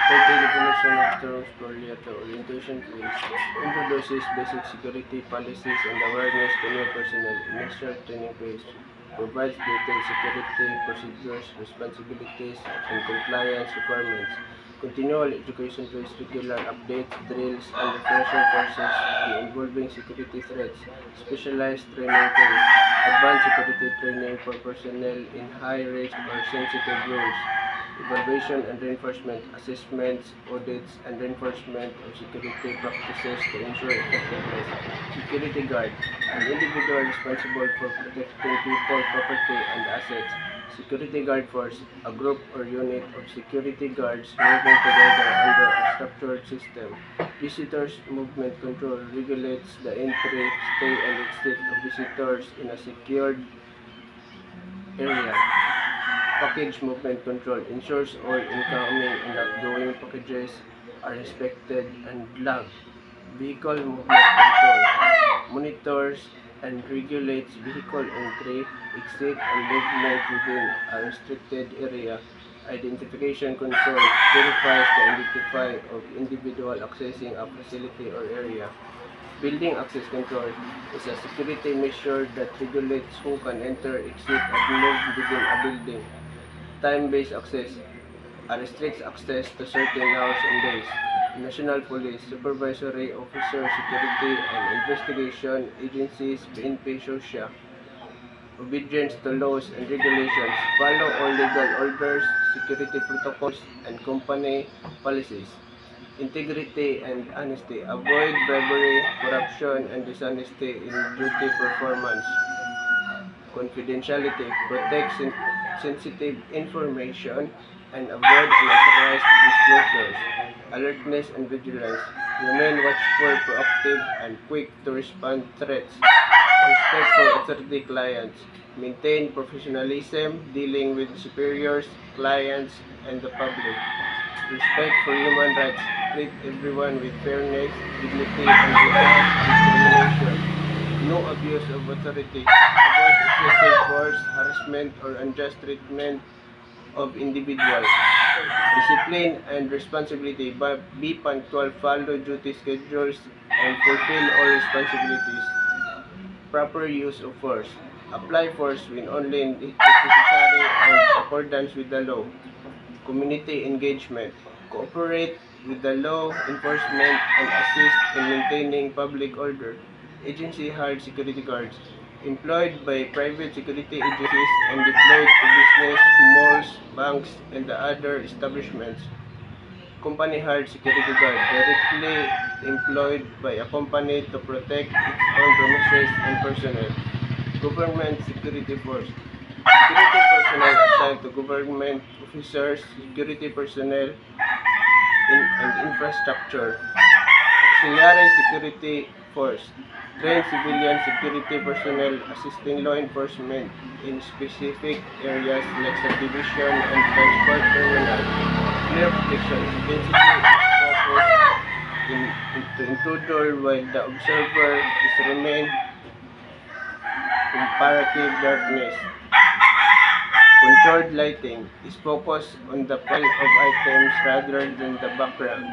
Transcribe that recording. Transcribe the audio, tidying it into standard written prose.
30 definition of terms Corlea to orientation quiz introduces basic security policies and awareness to new personnel. Initial training quiz provides detailed security procedures, responsibilities, and compliance requirements. Continual education quiz regular updates, drills, and refresher courses on involving security threats. Specialized training quiz advanced security training for personnel in high risk or sensitive roles. Evaluation and reinforcement, assessments, audits, and reinforcement of security practices to ensure effectiveness. Security guard, an individual responsible for protecting people, property, and assets. Security guard force, a group or unit of security guards working together under a structured system. Visitors movement control regulates the entry, stay, and exit of visitors in a secured area. Package movement control ensures all incoming and outgoing packages are respected and logged. Vehicle movement control monitors and regulates vehicle entry, exit, and movement within a restricted area. Identification control verifies the identity of individual accessing a facility or area. Building access control is a security measure that regulates who can enter, exit, and move within a building. Time-based access restricts access to certain hours and days. National Police, Supervisory Officer, Security and Investigation Agencies, PNP, SOSYA. Obedience to laws and regulations. Follow all legal orders, security protocols, and company policies. Integrity and honesty. Avoid bribery, corruption, and dishonesty in duty performance. Confidentiality. Protect sensitive information and avoid unauthorized disclosures. Alertness and vigilance. Remain watchful, proactive, and quick to respond to threats. Respect for authority clients. Maintain professionalism dealing with superiors, clients, and the public. Respect for human rights. Treat everyone with fairness, dignity, and without discrimination. No abuse of authority. Avoid excessive force, harassment, or unjust treatment of individuals. Discipline and responsibility. Be punctual, follow duty schedules, and fulfill all responsibilities. Proper use of force. Apply force when only necessary and in accordance with the law. Community engagement. Cooperate with the law enforcement and assist in maintaining public order. Agency hired security guards employed by private security agencies and deployed to business, malls, banks, and the other establishments. Company hired security guard directly employed by a company to protect its own premises and personnel. Government security force. Security personnel assigned to government officers, security personnel, and infrastructure. Auxiliary security force. Trained civilian security personnel assisting law enforcement in specific areas like subdivision and transport terminal. Clear protection. Intensity is focused to intruder while the observer is remain comparative darkness. Controlled lighting is focused on the pile of items rather than the background.